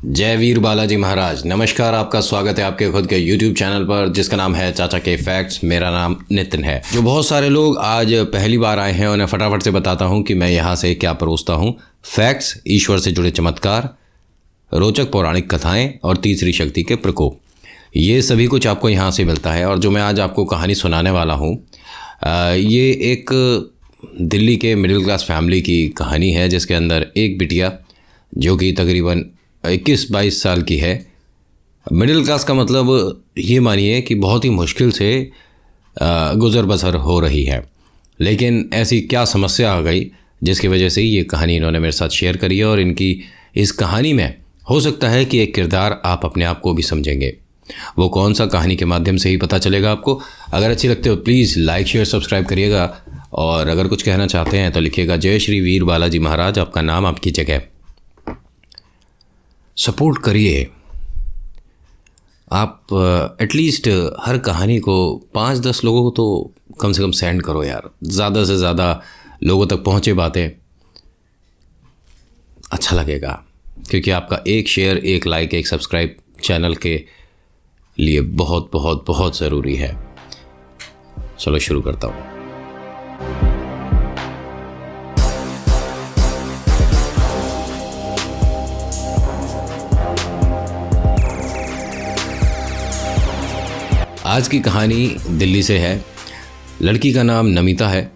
जय वीर बालाजी महाराज। नमस्कार, आपका स्वागत है आपके खुद के YouTube चैनल पर जिसका नाम है चाचा के फैक्ट्स। मेरा नाम नितिन है। जो बहुत सारे लोग आज पहली बार आए हैं उन्हें फटाफट से बताता हूं कि मैं यहां से क्या परोसता हूं। फैक्ट्स, ईश्वर से जुड़े चमत्कार, रोचक पौराणिक कथाएं और तीसरी शक्ति के प्रकोप, ये सभी कुछ आपको यहाँ से मिलता है। और जो मैं आज आपको कहानी सुनाने वाला हूँ ये एक दिल्ली के मिडिल क्लास फैमिली की कहानी है, जिसके अंदर एक बिटिया जो कि तकरीबन 21-22 साल की है। मिडिल क्लास का मतलब ये मानिए कि बहुत ही मुश्किल से गुज़र बसर हो रही है, लेकिन ऐसी क्या समस्या आ गई जिसकी वजह से ये कहानी इन्होंने मेरे साथ शेयर करी है। और इनकी इस कहानी में हो सकता है कि एक किरदार आप अपने आप को भी समझेंगे। वो कौन सा, कहानी के माध्यम से ही पता चलेगा आपको। अगर अच्छी लगते हो प्लीज़ लाइक शेयर सब्सक्राइब करिएगा, और अगर कुछ कहना चाहते हैं तो लिखिएगा जय श्री वीर बालाजी महाराज, आपका नाम आपकी जगह। सपोर्ट करिए आप। एटलीस्ट हर कहानी को 5-10 लोगों को तो कम से कम सेंड करो यार। ज़्यादा से ज़्यादा लोगों तक पहुँचे बातें, अच्छा लगेगा। क्योंकि आपका एक शेयर, एक लाइक, एक सब्सक्राइब चैनल के लिए बहुत बहुत बहुत ज़रूरी है। चलो शुरू करता हूँ। आज की कहानी दिल्ली से है। लड़की का नाम नमिता है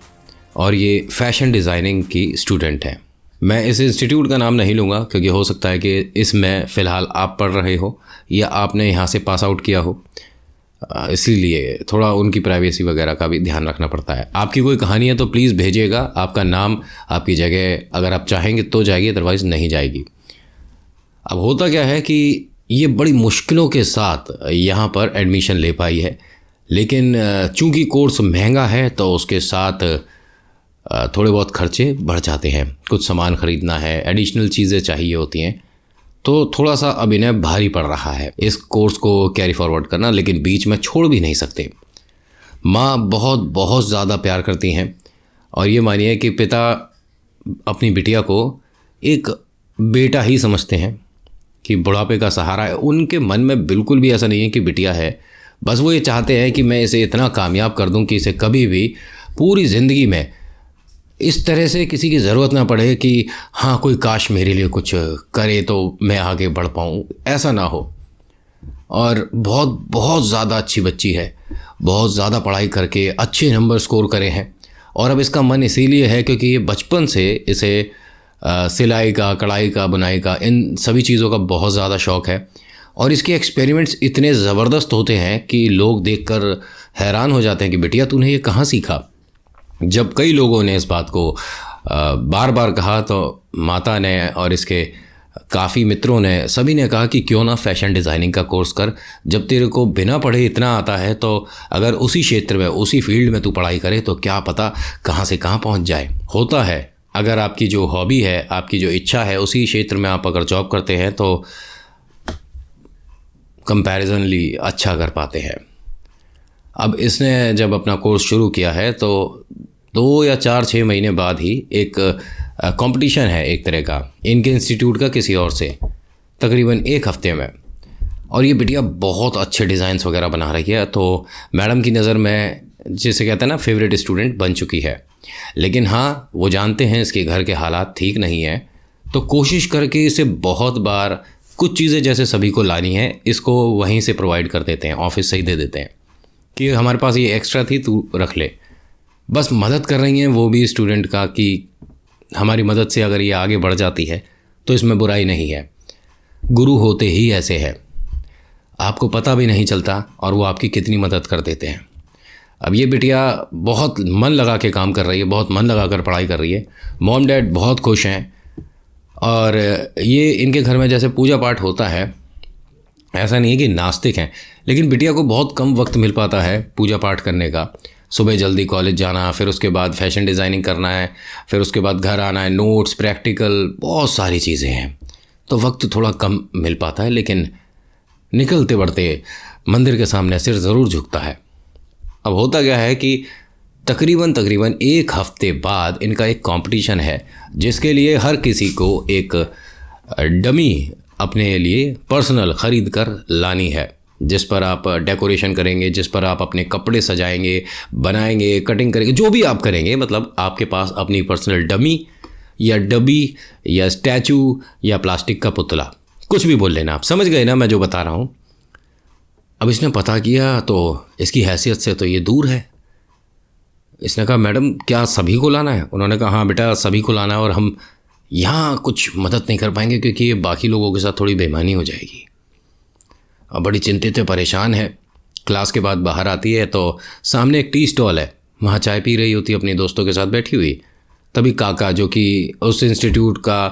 और ये फैशन डिज़ाइनिंग की स्टूडेंट है। मैं इस इंस्टीट्यूट का नाम नहीं लूँगा क्योंकि हो सकता है कि इसमें फ़िलहाल आप पढ़ रहे हो या आपने यहाँ से पास आउट किया हो, इसीलिए थोड़ा उनकी प्राइवेसी वगैरह का भी ध्यान रखना पड़ता है। आपकी कोई कहानी है तो प्लीज़ भेजिएगा, आपका नाम, आपकी जगह अगर आप चाहेंगे तो जाएगी, अदरवाइज़ नहीं जाएगी। अब होता क्या है कि ये बड़ी मुश्किलों के साथ यहाँ पर एडमिशन ले पाई है, लेकिन चूंकि कोर्स महंगा है तो उसके साथ थोड़े बहुत खर्चे बढ़ जाते हैं। कुछ सामान ख़रीदना है, एडिशनल चीज़ें चाहिए होती हैं, तो थोड़ा सा अब इन्हें भारी पड़ रहा है इस कोर्स को कैरी फॉरवर्ड करना, लेकिन बीच में छोड़ भी नहीं सकते। माँ बहुत बहुत ज़्यादा प्यार करती हैं और ये मानिए कि पिता अपनी बिटिया को एक बेटा ही समझते हैं कि बुढ़ापे का सहारा है। उनके मन में बिल्कुल भी ऐसा नहीं है कि बिटिया है, बस वो ये चाहते हैं कि मैं इसे इतना कामयाब कर दूं कि इसे कभी भी पूरी ज़िंदगी में इस तरह से किसी की ज़रूरत ना पड़े कि हाँ कोई काश मेरे लिए कुछ करे तो मैं आगे बढ़ पाऊँ, ऐसा ना हो। और बहुत बहुत ज़्यादा अच्छी बच्ची है, बहुत ज़्यादा पढ़ाई करके अच्छे नंबर स्कोर करे हैं। और अब इसका मन इसीलिए है क्योंकि ये बचपन से इसे सिलाई का, कढ़ाई का, बुनाई का, इन सभी चीज़ों का बहुत ज़्यादा शौक़ है। और इसके एक्सपेरिमेंट्स इतने ज़बरदस्त होते हैं कि लोग देखकर हैरान हो जाते हैं कि बिटिया तूने ये कहाँ सीखा। जब कई लोगों ने इस बात को बार बार कहा तो माता ने और इसके काफ़ी मित्रों ने, सभी ने कहा कि क्यों ना फैशन डिज़ाइनिंग का कोर्स कर। जब तेरे को बिना पढ़े इतना आता है तो अगर उसी क्षेत्र में, उसी फील्ड में तू पढ़ाई करे तो क्या पता कहाँ से कहाँ पहुँच जाए। होता है अगर आपकी जो हॉबी है, आपकी जो इच्छा है, उसी क्षेत्र में आप अगर जॉब करते हैं तो कंपैरिजनली अच्छा कर पाते हैं। अब इसने जब अपना कोर्स शुरू किया है तो 2 या 4-6 महीने बाद ही एक कंपटीशन है एक तरह का इनके इंस्टीट्यूट का किसी और से, तकरीबन 1 हफ्ते में। और ये बिटिया बहुत अच्छे डिज़ाइंस वगैरह बना रही है, तो मैडम की नज़र में जिसे कहते हैं ना फेवरेट स्टूडेंट बन चुकी है। लेकिन हाँ, वो जानते हैं इसके घर के हालात ठीक नहीं हैं, तो कोशिश करके इसे बहुत बार कुछ चीज़ें जैसे सभी को लानी है, इसको वहीं से प्रोवाइड कर देते हैं, ऑफिस से ही दे देते हैं कि हमारे पास ये एक्स्ट्रा थी तू रख ले। बस मदद कर रही हैं वो भी स्टूडेंट का कि हमारी मदद से अगर ये आगे बढ़ जाती है तो इसमें बुराई नहीं है। गुरु होते ही ऐसे है, आपको पता भी नहीं चलता और वो आपकी कितनी मदद कर देते हैं। अब ये बिटिया बहुत मन लगा के काम कर रही है, बहुत मन लगा कर पढ़ाई कर रही है। मॉम डैड बहुत खुश हैं। और ये इनके घर में जैसे पूजा पाठ होता है, ऐसा नहीं है कि नास्तिक हैं, लेकिन बिटिया को बहुत कम वक्त मिल पाता है पूजा पाठ करने का। सुबह जल्दी कॉलेज जाना, फिर उसके बाद फैशन डिज़ाइनिंग करना है, फिर उसके बाद घर आना है, नोट्स, प्रैक्टिकल, बहुत सारी चीज़ें हैं, तो वक्त थोड़ा कम मिल पाता है। लेकिन निकलते बढ़ते मंदिर के सामने सिर ज़रूर झुकता है। अब होता क्या है कि तकरीबन 1 हफ्ते बाद इनका एक कंपटीशन है जिसके लिए हर किसी को एक डमी अपने लिए पर्सनल ख़रीद कर लानी है, जिस पर आप डेकोरेशन करेंगे, जिस पर आप अपने कपड़े सजाएंगे, बनाएंगे, कटिंग करेंगे, जो भी आप करेंगे, मतलब आपके पास अपनी पर्सनल डमी या डबी या स्टैचू या प्लास्टिक का पुतला, कुछ भी बोल लेना, आप समझ गए ना मैं जो बता रहा हूँ। अब इसने पता किया तो इसकी हैसियत से तो ये दूर है। इसने कहा मैडम क्या सभी को लाना है? उन्होंने कहा हाँ बेटा सभी को लाना है, और हम यहाँ कुछ मदद नहीं कर पाएंगे क्योंकि ये बाकी लोगों के साथ थोड़ी बेईमानी हो जाएगी। अब बड़ी चिंतित है, परेशान है। क्लास के बाद बाहर आती है तो सामने एक टी स्टॉल है, वहाँ चाय पी रही होती है अपने दोस्तों के साथ बैठी हुई। तभी काका, जो कि उस इंस्टीट्यूट का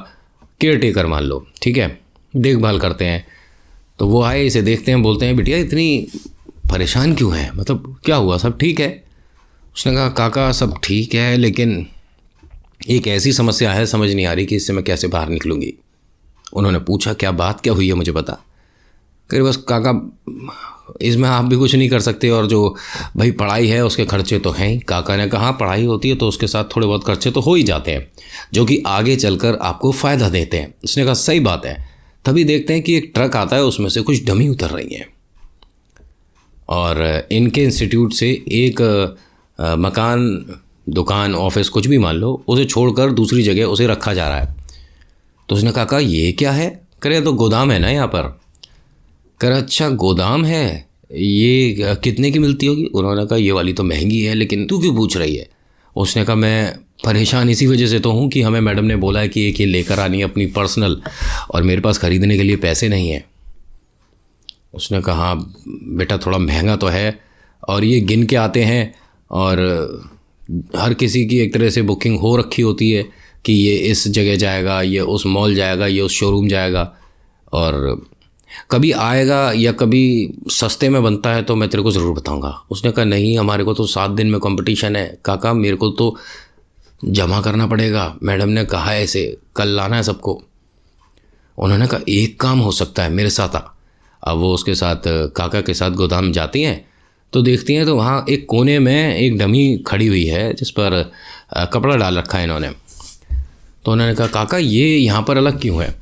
केयर टेकर मान लो, ठीक है, देखभाल करते हैं, तो वो आए, इसे देखते हैं, बोलते हैं बिटिया इतनी परेशान क्यों है, मतलब क्या हुआ, सब ठीक है? उसने कहा काका सब ठीक है, लेकिन एक ऐसी समस्या है, समझ नहीं आ रही कि इससे मैं कैसे बाहर निकलूँगी। उन्होंने पूछा क्या बात क्या हुई है, मुझे बता। कह बस काका इसमें आप भी कुछ नहीं कर सकते, और जो भाई पढ़ाई है उसके खर्चे तो हैं ही। काका ने कहा पढ़ाई होती है तो उसके साथ थोड़े बहुत खर्चे तो हो ही जाते हैं, जो कि आगे चलकर आपको फ़ायदा देते हैं। उसने कहा सही बात है। तभी देखते हैं कि एक ट्रक आता है, उसमें से कुछ डमी उतर रही हैं, और इनके इंस्टीट्यूट से एक मकान, दुकान, ऑफिस, कुछ भी मान लो, उसे छोड़कर दूसरी जगह उसे रखा जा रहा है। तो उसने कहा ये क्या है? करे तो गोदाम है ना यहाँ पर। कर अच्छा गोदाम है, ये कितने की मिलती होगी? उन्होंने कहा ये वाली तो महंगी है, लेकिन तू क्यों पूछ रही है? उसने कहा मैं परेशान इसी वजह से तो हूँ कि हमें मैडम ने बोला है कि एक ये लेकर आनी है अपनी पर्सनल, और मेरे पास ख़रीदने के लिए पैसे नहीं हैं। उसने कहा हाँ बेटा थोड़ा महंगा तो है, और ये गिन के आते हैं, और हर किसी की एक तरह से बुकिंग हो रखी होती है कि ये इस जगह जाएगा, ये उस मॉल जाएगा, ये उस शोरूम जाएगा, और कभी आएगा या कभी सस्ते में बनता है तो मैं तेरे को ज़रूर बताऊंगा। उसने कहा नहीं हमारे को तो 7 दिन में कंपटीशन है काका, मेरे को तो जमा करना पड़ेगा, मैडम ने कहा है ऐसे कल लाना है सबको। उन्होंने कहा एक काम हो सकता है, मेरे साथ आ। अब वो उसके साथ, काका के साथ गोदाम जाती हैं तो देखती हैं तो वहाँ एक कोने में एक डमी खड़ी हुई है जिस पर कपड़ा डाल रखा है इन्होंने। तो उन्होंने कहा काका ये यहाँ पर अलग क्यों है?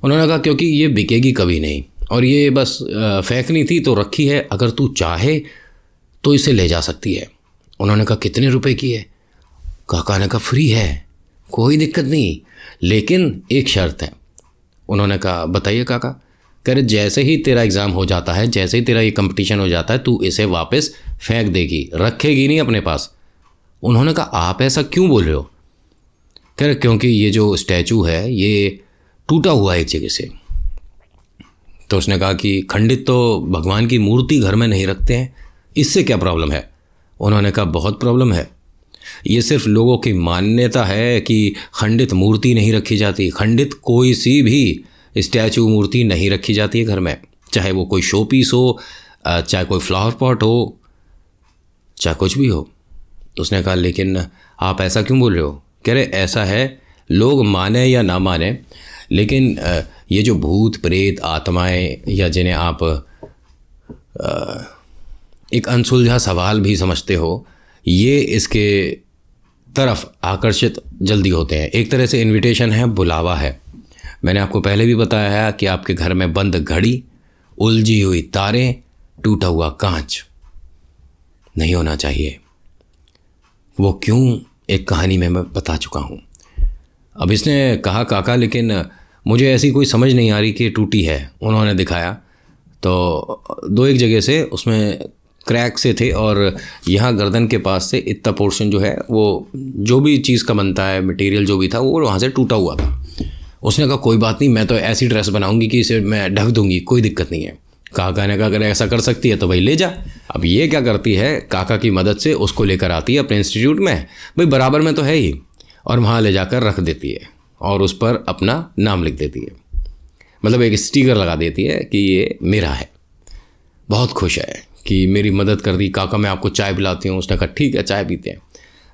उन्होंने कहा क्योंकि ये बिकेगी कभी नहीं, और ये बस फेंकनी थी तो रखी है, अगर तू चाहे तो इसे ले जा सकती है। उन्होंने कहा कितने रुपए की है? काका ने कहा फ्री है, कोई दिक्कत नहीं, लेकिन एक शर्त है। उन्होंने कहा बताइए काका। कह रहे जैसे ही तेरा एग्ज़ाम हो जाता है, जैसे ही तेरा ये कंपटीशन हो जाता है, तू इसे वापस फेंक देगी, रखेगी नहीं अपने पास। उन्होंने कहा आप ऐसा क्यों बोल रहे हो? कह रहे क्योंकि ये जो स्टैचू है ये टूटा हुआ है एक जगह से। तो उसने कहा कि खंडित तो भगवान की मूर्ति घर में नहीं रखते हैं, इससे क्या प्रॉब्लम है? उन्होंने कहा बहुत प्रॉब्लम है। ये सिर्फ लोगों की मान्यता है कि खंडित मूर्ति नहीं रखी जाती। खंडित कोई सी भी स्टैचू, मूर्ति नहीं रखी जाती है घर में, चाहे वो कोई शो पीस हो, चाहे कोई फ्लावर पॉट हो, चाहे कुछ भी हो। उसने कहा लेकिन आप ऐसा क्यों बोल रहे हो? कह रहे ऐसा है, लोग माने या ना माने, लेकिन ये जो भूत प्रेत आत्माएं, या जिन्हें आप एक अनसुलझा सवाल भी समझते हो, ये इसके तरफ आकर्षित जल्दी होते हैं। एक तरह से इनविटेशन है, बुलावा है। मैंने आपको पहले भी बताया है कि आपके घर में बंद घड़ी, उलझी हुई तारें, टूटा हुआ कांच नहीं होना चाहिए। वो क्यों, एक कहानी में मैं बता चुका हूँ। अब इसने कहा काका लेकिन मुझे ऐसी कोई समझ नहीं आ रही कि टूटी है। उन्होंने दिखाया तो 2-1 जगह से उसमें क्रैक से थे, और यहाँ गर्दन के पास से इतना पोर्शन जो है, वो जो भी चीज़ का बनता है, मटेरियल जो भी था, वो वहाँ से टूटा हुआ था। उसने कहा कोई बात नहीं, मैं तो ऐसी ड्रेस बनाऊंगी कि इसे मैं ढक दूंगी, कोई दिक्कत नहीं है। काका ने कहा अगर ऐसा कर सकती है तो भाई ले जा। अब ये क्या करती है, काका की मदद से उसको लेकर आती है अपने इंस्टीट्यूट में, भाई बराबर में तो है ही, और वहाँ ले जाकर रख देती है, और उस पर अपना नाम लिख देती है, मतलब एक स्टिकर लगा देती है कि ये मेरा है। बहुत खुश है कि मेरी मदद कर दी। काका मैं आपको चाय पिलाती हूँ। उसने कहा ठीक है चाय पीते हैं।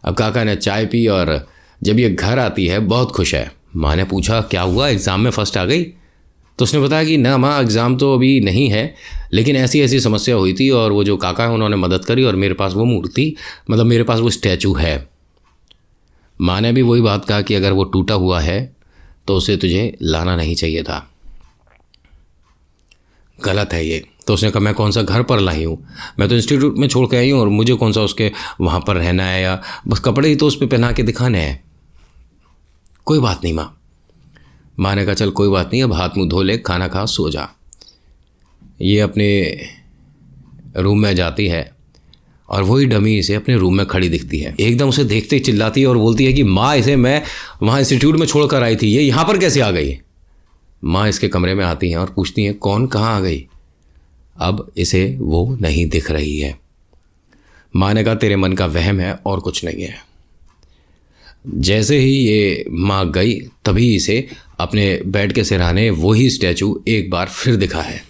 अब काका ने चाय पी, और जब ये घर आती है बहुत खुश है। माँ ने पूछा क्या हुआ, एग्ज़ाम में फ़र्स्ट आ गई? तो उसने बताया कि ना माँ एग्ज़ाम तो अभी नहीं है, लेकिन ऐसी ऐसी समस्या हुई थी, और वो जो काका है उन्होंने मदद करी, और मेरे पास वो मूर्ति, मतलब मेरे पास वो स्टैचू है। माँ ने भी वही बात कहा कि अगर वो टूटा हुआ है तो उसे तुझे लाना नहीं चाहिए था। गलत है ये। तो उसने कहा मैं कौन सा घर पर लाई हूँ, मैं तो इंस्टीट्यूट में छोड़ के आई हूँ और मुझे कौन सा उसके वहाँ पर रहना है, या बस कपड़े ही तो उस पर पहना के दिखाने हैं। कोई बात नहीं माँ। माँ ने कहा चल कोई बात नहीं, अब हाथ मुँह धो ले, खाना खा, सो जा। ये अपने रूम में जाती है और वही डमी इसे अपने रूम में खड़ी दिखती है। एकदम उसे देखते ही चिल्लाती है और बोलती है कि माँ इसे मैं वहाँ इंस्टीट्यूट में छोड़ कर आई थी, ये यहाँ पर कैसे आ गई। माँ इसके कमरे में आती हैं और पूछती हैं कौन कहाँ आ गई। अब इसे वो नहीं दिख रही है। माँ ने कहा तेरे मन का वहम है और कुछ नहीं है। जैसे ही ये माँ गई तभी इसे अपने बेड के सिरहाने वही स्टैचू एक बार फिर दिखा है।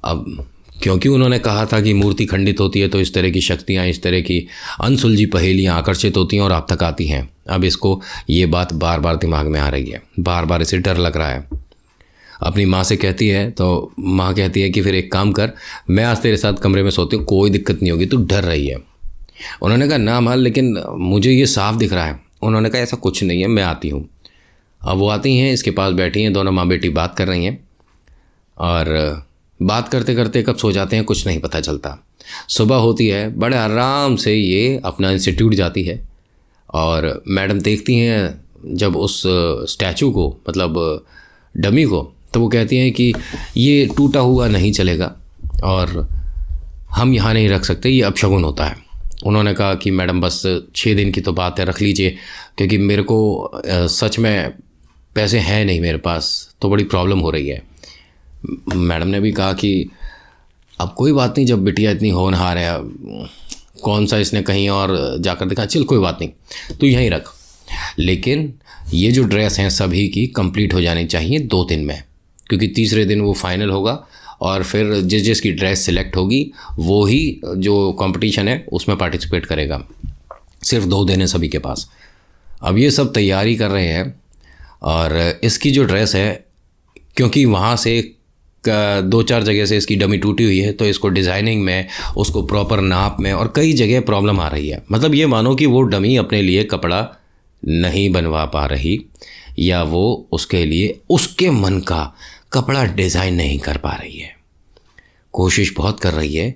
अब क्योंकि उन्होंने कहा था कि मूर्ति खंडित होती है तो इस तरह की शक्तियाँ, इस तरह की अनसुलझी पहेलियाँ आकर्षित होती हैं और आप तक आती हैं। अब इसको ये बात बार बार दिमाग में आ रही है, बार बार इसे डर लग रहा है। अपनी माँ से कहती है तो माँ कहती है कि फिर एक काम कर, मैं आज तेरे साथ कमरे में सोती हूँ, कोई दिक्कत नहीं होगी, तू डर रही है। उन्होंने कहा ना माँ, लेकिन मुझे ये साफ दिख रहा है। उन्होंने कहा ऐसा कुछ नहीं है, मैं आती हूँ। अब वो आती हैं, इसके पास बैठी हैं, दोनों माँ बेटी बात कर रही हैं और बात करते करते कब सो जाते हैं कुछ नहीं पता चलता। सुबह होती है, बड़े आराम से ये अपना इंस्टीट्यूट जाती है और मैडम देखती हैं जब उस स्टैचू को, मतलब डमी को, तो वो कहती हैं कि ये टूटा हुआ नहीं चलेगा और हम यहाँ नहीं रख सकते, ये अपशगुन होता है। उन्होंने कहा कि मैडम बस 6 दिन की तो बात है, रख लीजिए, क्योंकि मेरे को सच में पैसे हैं नहीं मेरे पास, तो बड़ी प्रॉब्लम हो रही है। मैडम ने भी कहा कि अब कोई बात नहीं, जब बिटिया इतनी होनहार है, कौन सा इसने कहीं और जाकर देखा, चल कोई बात नहीं, तू यहीं रख, लेकिन ये जो ड्रेस हैं सभी की कंप्लीट हो जानी चाहिए 2 दिन में, क्योंकि तीसरे दिन वो फाइनल होगा और फिर जिस जिसकी ड्रेस सिलेक्ट होगी वो ही जो कंपटीशन है उसमें पार्टिसिपेट करेगा। सिर्फ 2 दिन है सभी के पास। अब ये सब तैयारी कर रहे हैं और इसकी जो ड्रेस है, क्योंकि वहाँ से 2-4 जगह से इसकी डमी टूटी हुई है, तो इसको डिज़ाइनिंग में, उसको प्रॉपर नाप में और कई जगह प्रॉब्लम आ रही है। मतलब ये मानो कि वो डमी अपने लिए कपड़ा नहीं बनवा पा रही, या वो उसके लिए उसके मन का कपड़ा डिज़ाइन नहीं कर पा रही है। कोशिश बहुत कर रही है,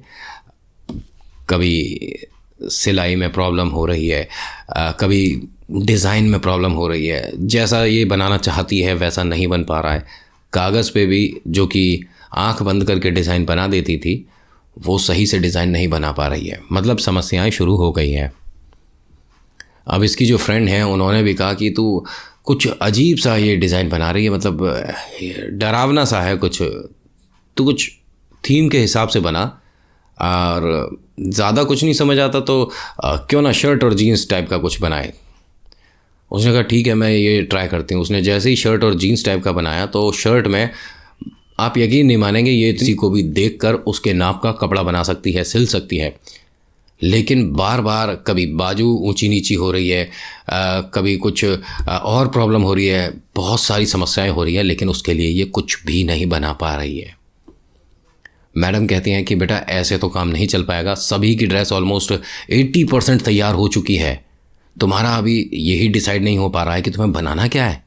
कभी सिलाई में प्रॉब्लम हो रही है, कभी डिज़ाइन में प्रॉब्लम हो रही है, जैसा ये बनाना चाहती है वैसा नहीं बन पा रहा है। कागज़ पे भी जो कि आंख बंद करके डिज़ाइन बना देती थी, वो सही से डिज़ाइन नहीं बना पा रही है। मतलब समस्याएं शुरू हो गई हैं। अब इसकी जो फ्रेंड है उन्होंने भी कहा कि तू कुछ अजीब सा ये डिज़ाइन बना रही है, मतलब डरावना सा है कुछ, तू कुछ थीम के हिसाब से बना, और ज़्यादा कुछ नहीं समझ आता तो क्यों ना शर्ट और जीन्स टाइप का कुछ बनाए। उसने कहा ठीक है मैं ये ट्राई करती हूँ। उसने जैसे ही शर्ट और जीन्स टाइप का बनाया तो शर्ट में आप यकीन नहीं मानेंगे, ये किसी को भी देखकर उसके नाप का कपड़ा बना सकती है, सिल सकती है, लेकिन बार बार कभी बाजू ऊंची नीची हो रही है, कभी कुछ और प्रॉब्लम हो रही है, बहुत सारी समस्याएं हो रही है, लेकिन उसके लिए ये कुछ भी नहीं बना पा रही है। मैडम कहती हैं कि बेटा ऐसे तो काम नहीं चल पाएगा, सभी की ड्रेस ऑलमोस्ट 80% तैयार हो चुकी है, तुम्हारा अभी यही डिसाइड नहीं हो पा रहा है कि तुम्हें बनाना क्या है।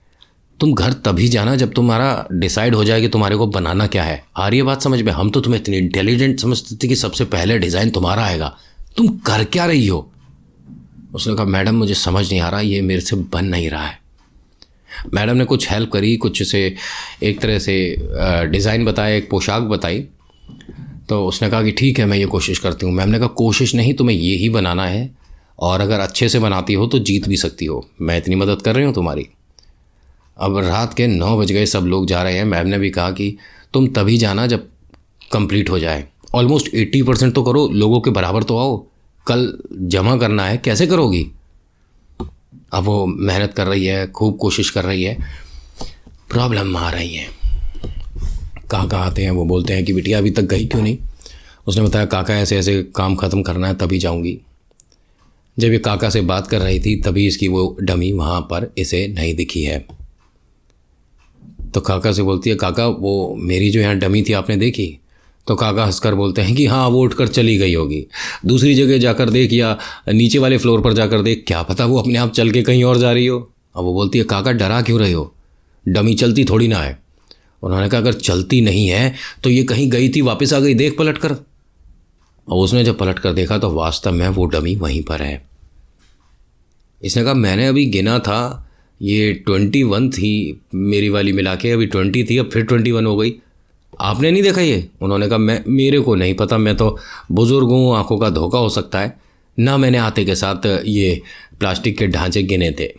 तुम घर तभी जाना जब तुम्हारा डिसाइड हो जाए कि तुम्हारे को बनाना क्या है। आ रही है बात समझ में? हम तो तुम्हें इतनी इंटेलिजेंट समझते थे कि सबसे पहले डिज़ाइन तुम्हारा आएगा, तुम कर क्या रही हो। उसने कहा मैडम मुझे समझ नहीं आ रहा, ये मेरे से बन नहीं रहा है। मैडम ने कुछ हेल्प करी, कुछ से एक तरह से डिज़ाइन बताया, एक पोशाक बताई, तो उसने कहा कि ठीक है मैं ये कोशिश करती हूँ। मैम ने कहा कोशिश नहीं, तुम्हें ये ही बनाना है, और अगर अच्छे से बनाती हो तो जीत भी सकती हो, मैं इतनी मदद कर रही हूँ तुम्हारी। अब रात के 9 बज गए, सब लोग जा रहे हैं। मैम ने भी कहा कि तुम तभी जाना जब कंप्लीट हो जाए, ऑलमोस्ट 80% तो करो, लोगों के बराबर तो आओ, कल जमा करना है, कैसे करोगी। अब वो मेहनत कर रही है, खूब कोशिश कर रही है, प्रॉब्लम आ रही है। काका आते हैं, वो बोलते हैं कि बिटिया अभी तक गई क्यों नहीं। उसने बताया काका ऐसे ऐसे काम ख़त्म करना है तभी जाऊंगी। जब ये काका से बात कर रही थी तभी इसकी वो डमी वहाँ पर इसे नहीं दिखी है। तो काका से बोलती है काका वो मेरी जो यहाँ डमी थी आपने देखी। तो काका हंसकर बोलते हैं कि हाँ वो उठकर चली गई होगी, दूसरी जगह जाकर देख या नीचे वाले फ्लोर पर जाकर देख, क्या पता वो अपने आप चल के कहीं और जा रही हो। अब वो बोलती है काका डरा क्यों रहे हो, डमी चलती थोड़ी ना है। उन्होंने कहा अगर चलती नहीं है तो ये कहीं गई थी, वापस आ गई, देख पलट कर। और उसने जब पलट कर देखा तो वास्तव में वो डमी वहीं पर है। इसने कहा मैंने अभी गिना था, ये 21 थी मेरी वाली मिला के, अभी 20 थी, अब फिर 21 हो गई, आपने नहीं देखा ये? उन्होंने कहा मेरे को नहीं पता, मैं तो बुज़ुर्ग हूँ, आँखों का धोखा हो सकता है ना, मैंने आते के साथ ये प्लास्टिक के ढांचे गिने थे।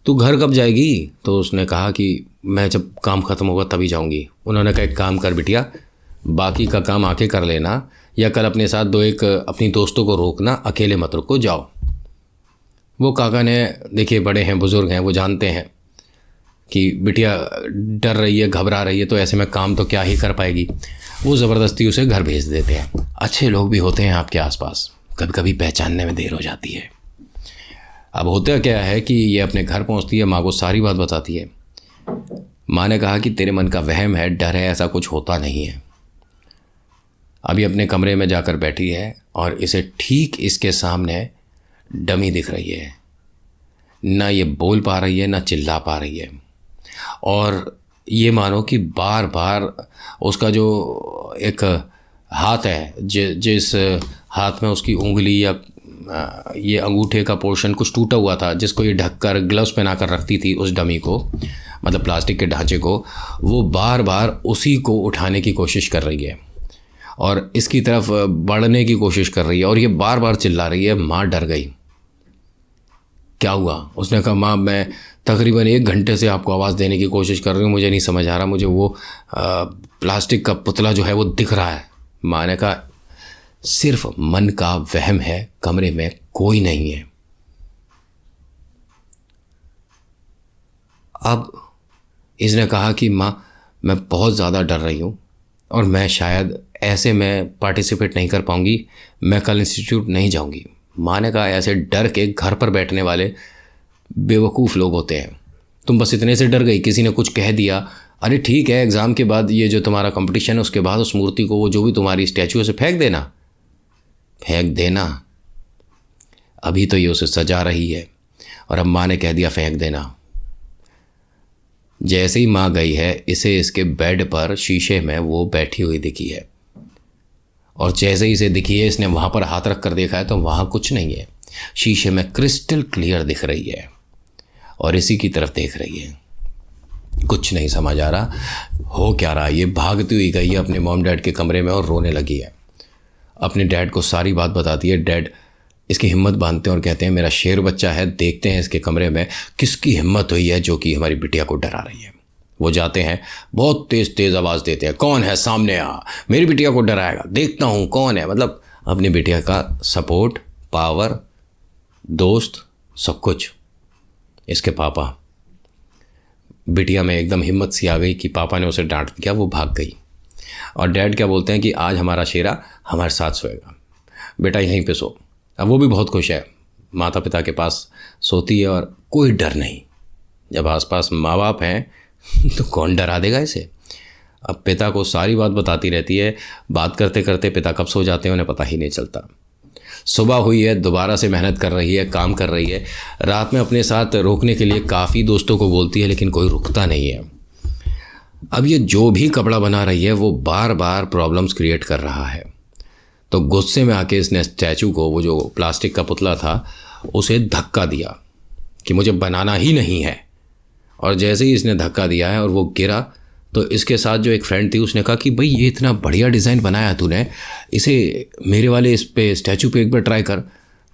तू घर कब जाएगी? तो उसने कहा कि मैं जब काम ख़त्म होगा तभी जाऊंगी। उन्होंने कहा एक काम कर बिटिया, बाकी का काम आके कर लेना, या कल अपने साथ दो एक अपनी दोस्तों को रोकना, अकेले मत रुको, जाओ। वो काका ने, देखिए बड़े हैं, बुज़ुर्ग हैं, वो जानते हैं कि बिटिया डर रही है, घबरा रही है, तो ऐसे में काम तो क्या ही कर पाएगी। वो ज़बरदस्ती उसे घर भेज देते हैं। अच्छे लोग भी होते हैं आपके आसपास, कभी कभी पहचानने में देर हो जाती है। अब होता क्या है कि ये अपने घर पहुंचती है, माँ को सारी बात बताती है। माँ ने कहा कि तेरे मन का वहम है, डर है, ऐसा कुछ होता नहीं है। अभी अपने कमरे में जाकर बैठी है और इसे ठीक इसके सामने डमी दिख रही है। ना ये बोल पा रही है, ना चिल्ला पा रही है, और ये मानो कि बार बार उसका जो एक हाथ है, जिस हाथ में उसकी उंगली या ये अंगूठे का पोर्शन कुछ टूटा हुआ था, जिसको ये ढककर ग्लव्स पहना कर रखती थी उस डमी को, मतलब प्लास्टिक के ढांचे को, वो बार बार उसी को उठाने की कोशिश कर रही है और इसकी तरफ बढ़ने की कोशिश कर रही है, और ये बार बार चिल्ला रही है। माँ डर गई। क्या हुआ? उसने कहा माँ मैं तकरीबन 1 घंटे से आपको आवाज़ देने की कोशिश कर रही हूँ, मुझे नहीं समझ आ रहा, मुझे वो प्लास्टिक का पुतला जो है वो दिख रहा है। माँ ने कहा सिर्फ मन का वहम है, कमरे में कोई नहीं है। अब इसने कहा कि माँ मैं बहुत ज़्यादा डर रही हूँ और मैं शायद ऐसे में पार्टिसिपेट नहीं कर पाऊँगी, मैं कल इंस्टीट्यूट नहीं जाऊँगी। माँ ने कहा ऐसे डर के घर पर बैठने वाले बेवकूफ़ लोग होते हैं, तुम बस इतने से डर गई, किसी ने कुछ कह दिया, अरे ठीक है एग्ज़ाम के बाद ये जो तुम्हारा कंपटीशन है उसके बाद उस मूर्ति को, वो जो भी तुम्हारी स्टैचू है उसे फेंक देना। अभी तो ये उसे सजा रही है और अब माँ ने कह दिया फेंक देना। जैसे ही माँ गई है, इसे इसके बेड पर शीशे में वो बैठी हुई दिखी है, और जैसे ही इसे दिखी है इसने वहाँ पर हाथ रख कर देखा है तो वहाँ कुछ नहीं है, शीशे में क्रिस्टल क्लियर दिख रही है और इसी की तरफ देख रही है। कुछ नहीं समझ आ रहा हो क्या रहा। ये भागती हुई गई है अपने मॉम डैड के कमरे में और रोने लगी है। अपने डैड को सारी बात बताती है। डैड इसकी हिम्मत बांधते हैं और कहते हैं मेरा शेर बच्चा है, देखते हैं इसके कमरे में किसकी हिम्मत हुई है जो कि हमारी बिटिया को डरा रही है। वो जाते हैं, बहुत तेज़ तेज़ आवाज़ देते हैं, कौन है सामने आ, मेरी बिटिया को डराएगा, देखता हूँ कौन है। मतलब अपनी बिटिया का सपोर्ट, पावर, दोस्त, सब कुछ इसके पापा। बिटिया में एकदम हिम्मत सी आ गई कि पापा ने उसे डांट दिया, वो भाग गई। और डैड क्या बोलते हैं कि आज हमारा शेरा हमारे साथ सोएगा, बेटा यहीं पे सो। अब वो भी बहुत खुश है, माता पिता के पास सोती है और कोई डर नहीं। जब आसपास माँ बाप हैं तो कौन डरा देगा इसे। अब पिता को सारी बात बताती रहती है, बात करते करते पिता कब सो जाते हैं उन्हें पता ही नहीं चलता। सुबह हुई है, दोबारा से मेहनत कर रही है, काम कर रही है। रात में अपने साथ रोकने के लिए काफ़ी दोस्तों को बोलती है लेकिन कोई रुकता नहीं है। अब ये जो भी कपड़ा बना रही है वो बार बार प्रॉब्लम्स क्रिएट कर रहा है। तो गुस्से में आके इसने स्टैचू को, वो जो प्लास्टिक का पुतला था, उसे धक्का दिया कि मुझे बनाना ही नहीं है। और जैसे ही इसने धक्का दिया है और वो गिरा तो इसके साथ जो एक फ्रेंड थी उसने कहा कि भाई ये इतना बढ़िया डिज़ाइन बनाया तूने, इसे मेरे वाले इस पे स्टैचू पे एक बार ट्राई कर,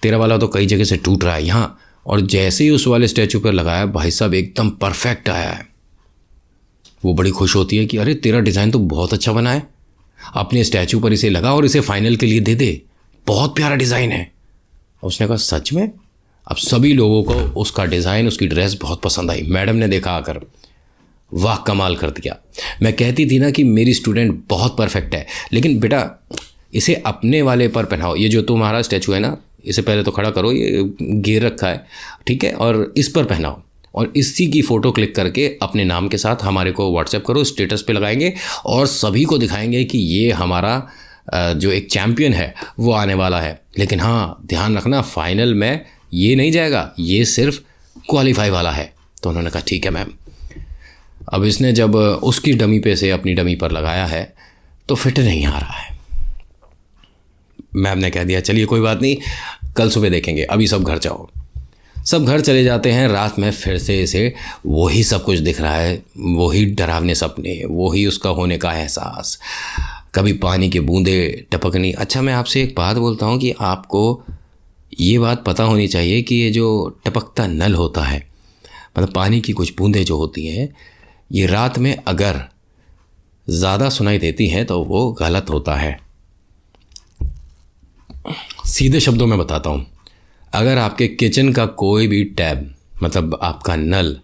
तेरा वाला तो कई जगह से टूट रहा है यहाँ। और जैसे ही उस वाले स्टैचू पर लगाया, भाई साहब एकदम परफेक्ट आया है। वो बड़ी खुश होती है कि अरे तेरा डिज़ाइन तो बहुत अच्छा बना है, अपने स्टैचू पर इसे लगा और इसे फाइनल के लिए दे दे, बहुत प्यारा डिज़ाइन है। उसने कहा सच में? अब सभी लोगों को उसका डिज़ाइन, उसकी ड्रेस बहुत पसंद आई। मैडम ने देखा आकर, वाह कमाल कर दिया, मैं कहती थी ना कि मेरी स्टूडेंट बहुत परफेक्ट है, लेकिन बेटा इसे अपने वाले पर पहनाओ। ये जो तुम्हारा स्टैचू है ना, इसे पहले तो खड़ा करो, ये गिर रखा है, ठीक है, और इस पर पहनाओ और इसी की फ़ोटो क्लिक करके अपने नाम के साथ हमारे को व्हाट्सएप करो, स्टेटस पे लगाएंगे और सभी को दिखाएंगे कि ये हमारा जो एक चैम्पियन है वो आने वाला है। लेकिन हाँ ध्यान रखना, फाइनल में ये नहीं जाएगा, ये सिर्फ क्वालिफाई वाला है। तो उन्होंने कहा ठीक है मैम। अब इसने जब उसकी डमी पे से अपनी डमी पर लगाया है तो फिट नहीं आ रहा है। मैम ने कह दिया चलिए कोई बात नहीं, कल सुबह देखेंगे, अभी सब घर जाओ। सब घर चले जाते हैं। रात में फिर से इसे वही सब कुछ दिख रहा है, वही डरावने सपने, वही उसका होने का एहसास, कभी पानी की बूंदें टपकनी। अच्छा, मैं आपसे एक बात बोलता हूँ कि आपको ये बात पता होनी चाहिए कि ये जो टपकता नल होता है, मतलब पानी की कुछ बूंदें जो होती हैं, ये रात में अगर ज़्यादा सुनाई देती हैं तो वो गलत होता है। सीधे शब्दों में बताता हूँ, अगर आपके किचन का कोई भी टैब, मतलब आपका नल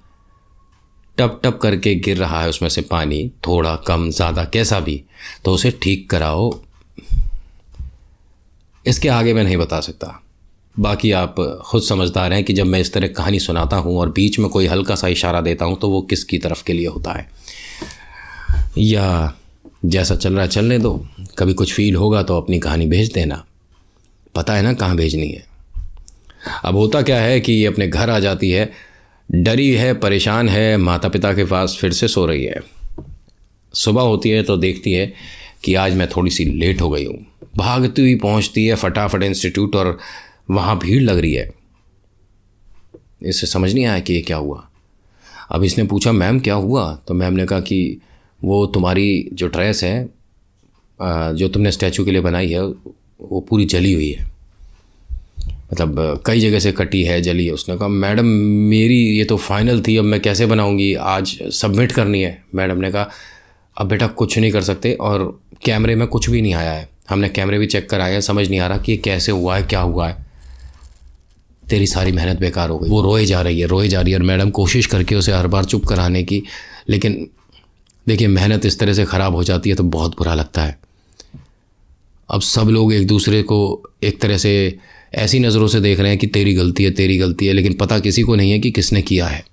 टप टप करके गिर रहा है, उसमें से पानी थोड़ा कम ज़्यादा कैसा भी, तो उसे ठीक कराओ। इसके आगे मैं नहीं बता सकता। बाकी आप खुद समझदार हैं कि जब मैं इस तरह कहानी सुनाता हूँ और बीच में कोई हल्का सा इशारा देता हूँ तो वो किसकी तरफ के लिए होता है, या जैसा चल रहा है चलने दो। कभी कुछ फील होगा तो अपनी कहानी भेज देना, पता है ना कहाँ भेजनी है। अब होता क्या है कि ये अपने घर आ जाती है, डरी है, परेशान है, माता पिता के पास फिर से सो रही है। सुबह होती है तो देखती है कि आज मैं थोड़ी सी लेट हो गई हूँ। भागती हुई पहुँचती है फटाफट इंस्टीट्यूट और वहाँ भीड़ लग रही है। इससे समझ नहीं आया कि ये क्या हुआ। अब इसने पूछा मैम क्या हुआ, तो मैम ने कहा कि वो तुम्हारी जो ड्रेस है जो तुमने स्टैचू के लिए बनाई है वो पूरी जली हुई है, मतलब कई जगह से कटी है, जली है। उसने कहा मैडम मेरी ये तो फाइनल थी, अब मैं कैसे बनाऊंगी, आज सबमिट करनी है। मैडम ने कहा अब बेटा कुछ नहीं कर सकते, और कैमरे में कुछ भी नहीं आया है, हमने कैमरे भी चेक कराए हैं, समझ नहीं आ रहा कि ये कैसे हुआ है, क्या हुआ है, तेरी सारी मेहनत बेकार हो गई। वो रोए जा रही है और मैडम कोशिश करके उसे हर बार चुप कराने की, लेकिन देखिए मेहनत इस तरह से ख़राब हो जाती है तो बहुत बुरा लगता है। अब सब लोग एक दूसरे को एक तरह से ऐसी नज़रों से देख रहे हैं कि तेरी गलती है, लेकिन पता किसी को नहीं है कि किसने किया है।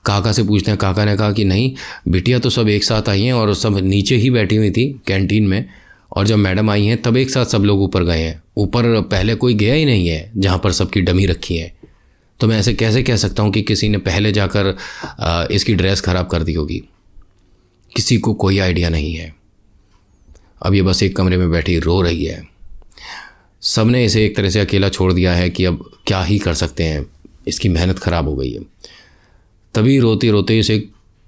काका से पूछते हैं, काका ने कहा कि नहीं बिटिया तो सब एक साथ आई हैं और सब नीचे ही बैठी हुई थी कैंटीन में, और जब मैडम आई हैं तब एक साथ सब लोग ऊपर गए हैं। ऊपर पहले कोई गया ही नहीं है जहाँ पर सबकी डमी रखी है, तो मैं ऐसे कैसे कह सकता हूँ कि किसी ने पहले जाकर इसकी ड्रेस ख़राब कर दी होगी। किसी को कोई आइडिया नहीं है। अब ये बस एक कमरे में बैठी रो रही है। सब ने इसे एक तरह से अकेला छोड़ दिया है कि अब क्या ही कर सकते हैं, इसकी मेहनत ख़राब हो गई है। तभी रोते रोते इसे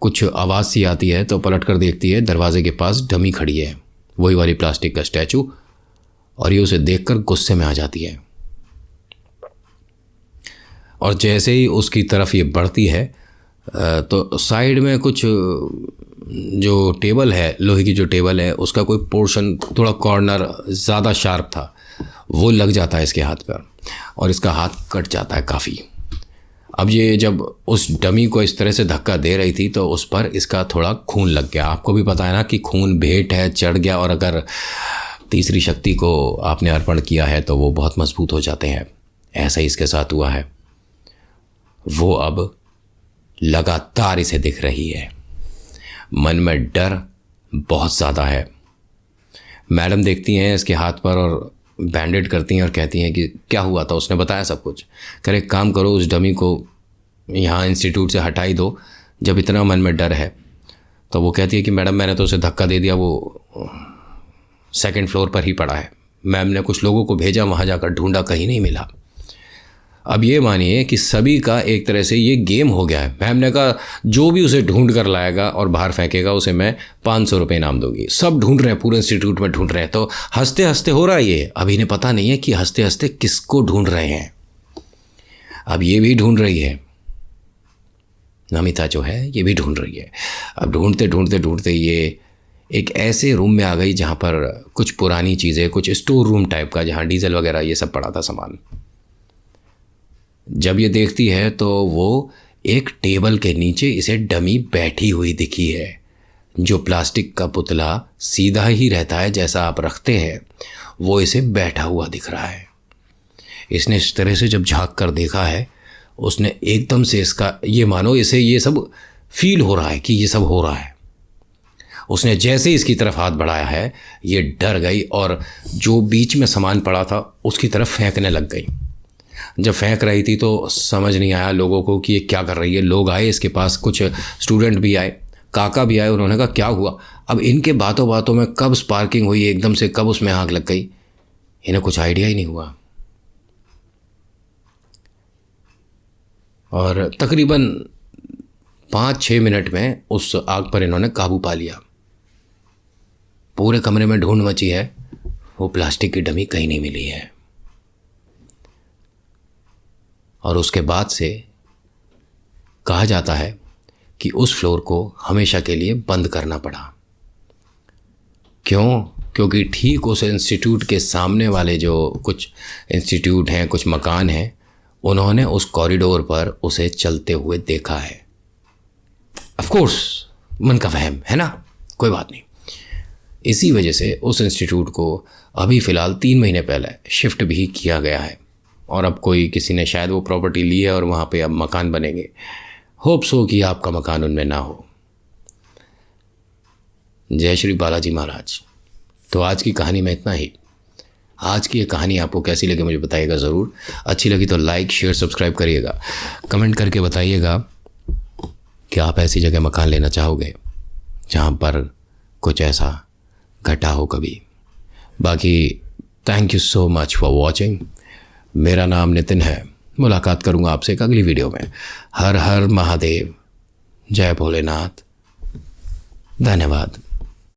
कुछ आवाज़ सी आती है तो पलट कर देखती है, दरवाजे के पास डमी खड़ी है, वही वाली प्लास्टिक का स्टैचू, और ये उसे देखकर गुस्से में आ जाती है। और जैसे ही उसकी तरफ ये बढ़ती है तो साइड में कुछ जो टेबल है, लोहे की जो टेबल है, उसका कोई पोर्शन, थोड़ा कॉर्नर ज़्यादा शार्प था, वो लग जाता है इसके हाथ पर और इसका हाथ कट जाता है काफ़ी। अब ये जब उस डमी को इस तरह से धक्का दे रही थी तो उस पर इसका थोड़ा खून लग गया। आपको भी पता है ना कि खून भेंट है, चढ़ गया, और अगर तीसरी शक्ति को आपने अर्पण किया है तो वो बहुत मजबूत हो जाते हैं। ऐसा ही इसके साथ हुआ है। वो अब लगातार इसे दिख रही है। मन में डर बहुत ज़्यादा है। मैडम देखती हैं इसके हाथ पर और बैंडेड करती हैं और कहती हैं कि क्या हुआ था। उसने बताया सब कुछ। कह रहे काम करो, उस डमी को यहाँ इंस्टीट्यूट से हटाई दो जब इतना मन में डर है। तो वो कहती है कि मैडम मैंने तो उसे धक्का दे दिया, वो 2nd फ्लोर पर ही पड़ा है। मैम ने कुछ लोगों को भेजा, वहाँ जाकर ढूंढा, कहीं नहीं मिला। अब ये मानिए कि सभी का एक तरह से ये गेम हो गया है। मैम ने कहा जो भी उसे ढूंढ कर लाएगा और बाहर फेंकेगा उसे मैं 500 रुपये इनाम दूंगी। सब ढूंढ रहे हैं, पूरे इंस्टीट्यूट में ढूंढ रहे हैं। तो हंसते हंसते हो रहा है ये। अब इन्हें पता नहीं है कि हंसते हंसते किसको ढूंढ रहे हैं। अब ये भी ढूंढ रही है, नमिता जो है ये भी ढूंढ रही है। अब ढूंढते ढूंढते ढूंढते ये एक ऐसे रूम में आ गई जहाँ पर कुछ पुरानी चीज़ें, कुछ स्टोर रूम टाइप का, जहाँ डीजल वगैरह ये सब पड़ा था सामान। जब ये देखती है तो वो एक टेबल के नीचे इसे डमी बैठी हुई दिखी है। जो प्लास्टिक का पुतला सीधा ही रहता है जैसा आप रखते हैं, वो इसे बैठा हुआ दिख रहा है। इसने इस तरह से जब झांक कर देखा है, उसने एकदम से इसका ये मानो इसे ये सब फील हो रहा है कि ये सब हो रहा है। उसने जैसे इसकी तरफ हाथ बढ़ाया है, ये डर गई और जो बीच में सामान पड़ा था उसकी तरफ फेंकने लग गई। जब फेंक रही थी तो समझ नहीं आया लोगों को कि ये क्या कर रही है। लोग आए इसके पास, कुछ स्टूडेंट भी आए, काका भी आए, उन्होंने कहा क्या हुआ। अब इनके बातों बातों में कब स्पार्किंग हुई एकदम से, कब उसमें आग लग गई, इन्हें कुछ आइडिया ही नहीं हुआ। और तकरीबन 5-6 मिनट में उस आग पर इन्होंने काबू पा लिया। पूरे कमरे में ढूंढ मची है, वो प्लास्टिक की डमी कहीं नहीं मिली है। और उसके बाद से कहा जाता है कि उस फ्लोर को हमेशा के लिए बंद करना पड़ा। क्यों? क्योंकि ठीक उस इंस्टीट्यूट के सामने वाले जो कुछ इंस्टीट्यूट हैं, कुछ मकान हैं, उन्होंने उस कॉरिडोर पर उसे चलते हुए देखा है। ऑफ कोर्स मन का वहम है ना, कोई बात नहीं। इसी वजह से उस इंस्टीट्यूट को अभी फ़िलहाल 3 महीने पहले शिफ्ट भी किया गया है। और अब कोई किसी ने शायद वो प्रॉपर्टी ली है और वहाँ पे अब मकान बनेंगे। होप्स हो कि आपका मकान उनमें ना हो। जय श्री बालाजी महाराज। तो आज की कहानी में इतना ही। आज की ये कहानी आपको कैसी लगी मुझे बताइएगा ज़रूर। अच्छी लगी तो लाइक शेयर सब्सक्राइब करिएगा। कमेंट करके बताइएगा कि आप ऐसी जगह मकान लेना चाहोगे जहाँ पर कुछ ऐसा घटा हो कभी। बाकी thank you so much for watching. मेरा नाम नितिन है। मुलाकात करूँगा आपसे एक अगली वीडियो में। हर हर महादेव, जय भोलेनाथ, धन्यवाद।